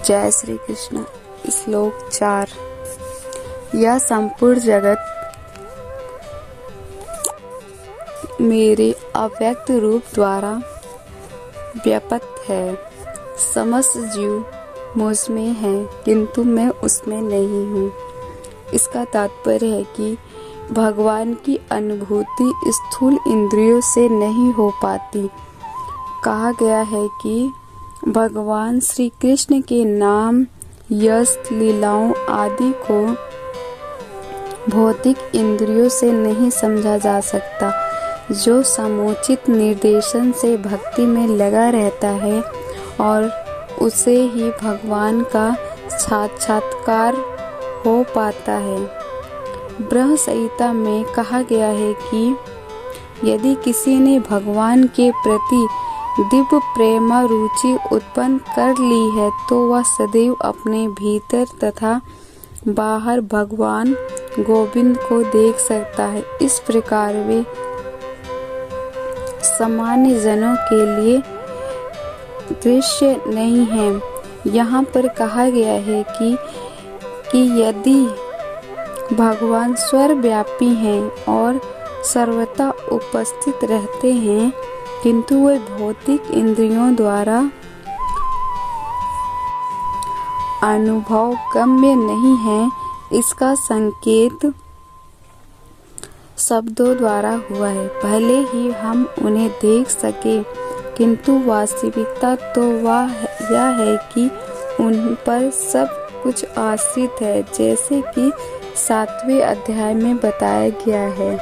जय श्री कृष्ण। श्लोक 4। यह संपूर्ण जगत मेरे अव्यक्त रूप द्वारा व्याप्त है। समस्त जीव मुझ में है, किंतु मैं उसमें नहीं हूँ। इसका तात्पर्य है कि भगवान की अनुभूति स्थूल इंद्रियों से नहीं हो पाती। कहा गया है कि भगवान श्री कृष्ण के नाम, यश, लीलाओं आदि को भौतिक इंद्रियों से नहीं समझा जा सकता। जो समुचित निर्देशन से भक्ति में लगा रहता है और उसे ही भगवान का साक्षात्कार हो पाता है। ब्रह्म संहिता में कहा गया है कि यदि किसी ने भगवान के प्रति दिव्य प्रेम रुचि उत्पन्न कर ली है तो वह सदैव अपने भीतर तथा बाहर भगवान गोविंद को देख सकता है। इस प्रकार वे सामान्य जनों के लिए दृश्य नहीं है। यहाँ पर कहा गया है कि यदि भगवान सर्वव्यापी हैं और सर्वथा उपस्थित रहते हैं, किंतु वे भौतिक इंद्रियों द्वारा अनुभव गम्य नहीं है, इसका संकेत शब्दों द्वारा हुआ है। भले ही हम उन्हें देख सके, किंतु वास्तविकता तो यह है कि उन पर सब कुछ आश्रित है, जैसे कि 7वें अध्याय में बताया गया है।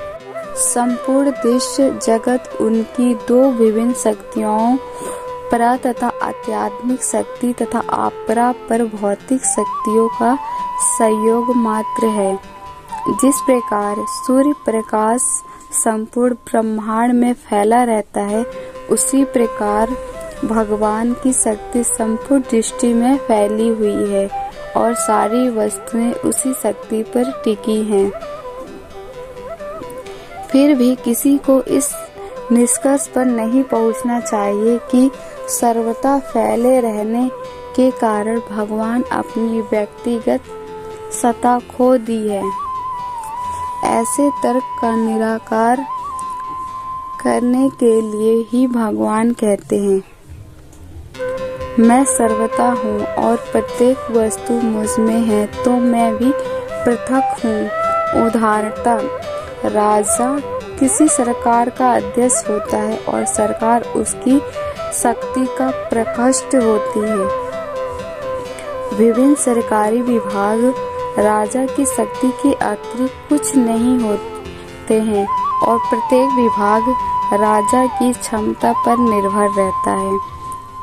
संपूर्ण दृश्य जगत उनकी दो विभिन्न शक्तियों, परा तथा आध्यात्मिक शक्ति तथा अपरा पर भौतिक शक्तियों का संयोग मात्र है। जिस प्रकार सूर्य प्रकाश संपूर्ण ब्रह्मांड में फैला रहता है, उसी प्रकार भगवान की शक्ति संपूर्ण दृष्टि में फैली हुई है और सारी वस्तुएं उसी शक्ति पर टिकी हैं। फिर भी किसी को इस निष्कर्ष पर नहीं पहुंचना चाहिए कि सर्वथा फैले रहने के कारण भगवान अपनी व्यक्तिगत सत्ता खो दी है। ऐसे तर्क का निराकार करने के लिए ही भगवान कहते हैं, मैं सर्वथा हूँ और प्रत्येक वस्तु मुझ में है, तो मैं भी पृथक हूँ। उदाहरणतः राजा किसी सरकार का अध्यक्ष होता है और सरकार उसकी शक्ति का प्रकोष्ठ होती है। विभिन्न सरकारी विभाग राजा की शक्ति के अतिरिक्त कुछ नहीं होते हैं और प्रत्येक विभाग राजा की क्षमता पर निर्भर रहता है।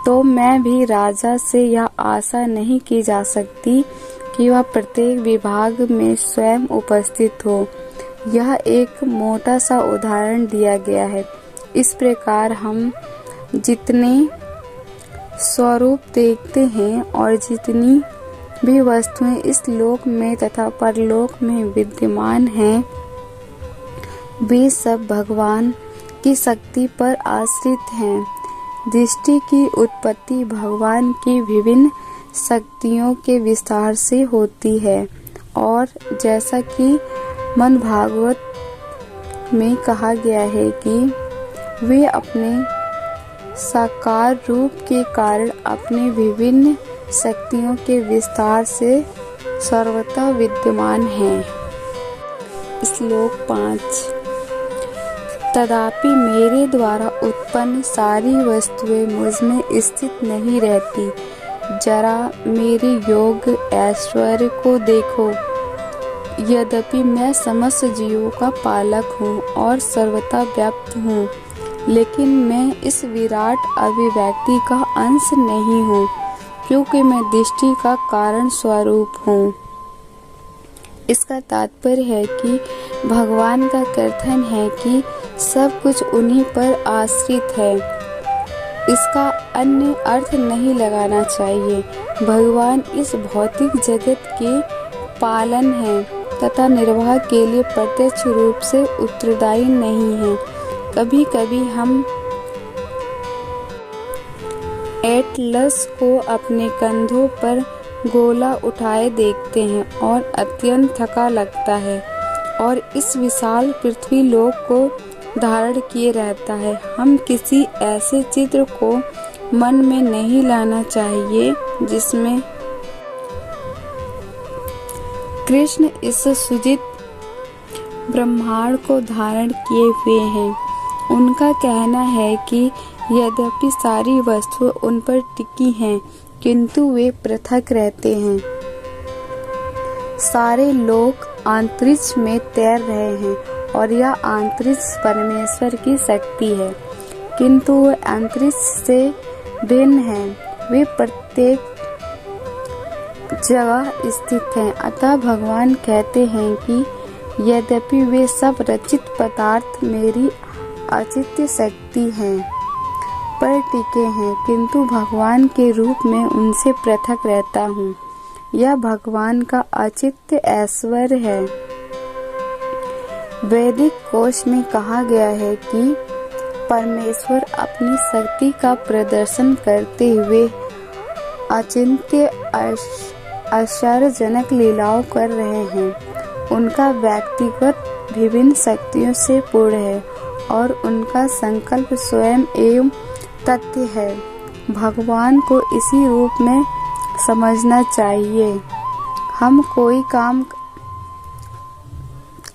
तो मैं भी राजा से यह आशा नहीं की जा सकती कि वह प्रत्येक विभाग में स्वयं उपस्थित हो। यह एक मोटा सा उदाहरण दिया गया है। इस प्रकार हम जितने स्वरूप देखते हैं और जितनी भी वस्तुएं इस लोक में तथा परलोक में विद्यमान हैं, वे सब भगवान की शक्ति पर आश्रित हैं। दृष्टि की उत्पत्ति भगवान की विभिन्न शक्तियों के विस्तार से होती है और जैसा कि मन भागवत में कहा गया है कि वे अपने साकार रूप के कारण अपने विभिन्न शक्तियों के विस्तार से सर्वथा विद्यमान हैं। श्लोक 5। तथापि मेरे द्वारा उत्पन्न सारी वस्तुएं मुझ में स्थित नहीं रहती। जरा मेरे योग ऐश्वर्य को देखो। यद्यपि मैं समस्त जीवों का पालक हूँ और सर्वथा व्याप्त हूँ, लेकिन मैं इस विराट अभिव्यक्ति का अंश नहीं हूँ, क्योंकि मैं दृष्टि का कारण स्वरूप हूँ। इसका तात्पर्य है कि भगवान का कथन है कि सब कुछ उन्हीं पर आश्रित है। इसका अन्य अर्थ नहीं लगाना चाहिए। भगवान इस भौतिक जगत के पालन है तथा निर्वाह के लिए प्रत्यक्ष रूप से उत्तरदायी नहीं है। कभी कभी हम एट एटलस को अपने कंधों पर गोला उठाए देखते हैं और अत्यंत थका लगता है और इस विशाल पृथ्वी लोक को धारण किए रहता है। हम किसी ऐसे चित्र को मन में नहीं लाना चाहिए जिसमें कृष्ण इस सुजित ब्रह्मांड को धारण किए हुए हैं। उनका कहना है कि यद्यपि सारी वस्तुएं उन पर टिकी हैं, किंतु वे पृथक रहते हैं। सारे लोग अंतरिक्ष में तैर रहे हैं और यह अंतरिक्ष परमेश्वर की शक्ति है, किंतु वे अंतरिक्ष से भिन्न हैं। वे प्रत्येक जगह स्थित हैं। अतः भगवान कहते हैं कि यद्यपि वे सब रचित पदार्थ मेरी अचिंत्य शक्ति हैं पर टिके हैं, किंतु भगवान के रूप में उनसे पृथक रहता हूँ। यह भगवान का अचिंत्य ऐश्वर्य है। वैदिक कोश में कहा गया है कि परमेश्वर अपनी शक्ति का प्रदर्शन करते हुए अचिंत्य आश्चर्यजनक लीलाओं कर रहे हैं। उनका व्यक्तिगत विभिन्न शक्तियों से पूर्ण है और उनका संकल्प स्वयं एवं तथ्य है। भगवान को इसी रूप में समझना चाहिए। हम कोई काम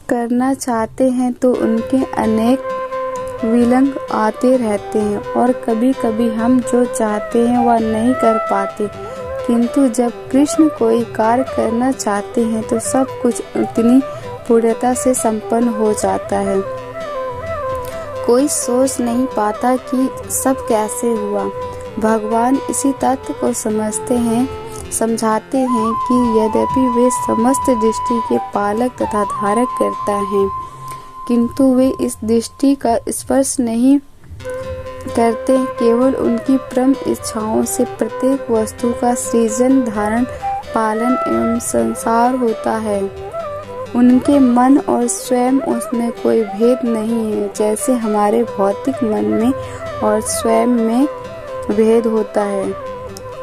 करना चाहते हैं तो उनके अनेक विलंब आते रहते हैं और कभी कभी हम जो चाहते हैं वह नहीं कर पाते, किंतु जब कृष्ण कोई कार्य करना चाहते हैं तो सब कुछ उतनी पूर्णता से संपन्न हो जाता है। कोई सोच नहीं पाता कि सब कैसे हुआ। भगवान इसी तथ्य को समझाते हैं कि यद्यपि वे समस्त दृष्टि के पालक तथा धारक करता हैं, किंतु वे इस दृष्टि का स्पर्श नहीं करते। केवल उनकी परम इच्छाओं से प्रत्येक वस्तु का सृजन, धारण, पालन एवं संसार होता है। उनके मन और स्वयं उसमें कोई भेद नहीं है, जैसे हमारे भौतिक मन में और स्वयं में भेद होता है,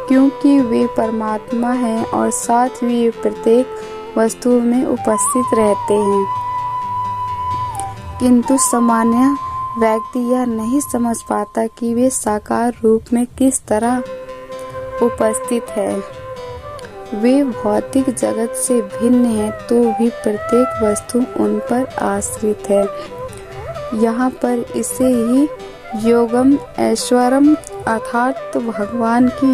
क्योंकि वे परमात्मा हैं और साथ ही वे प्रत्येक वस्तु में उपस्थित रहते हैं। किंतु सामान्य व्यक्ति यह नहीं समझ पाता कि वे साकार रूप में किस तरह उपस्थित है। वे भौतिक जगत से भिन्न हैं तो भी प्रत्येक वस्तु उन पर आश्रित है। यहाँ पर इसे ही योगम ऐश्वरम अर्थात भगवान की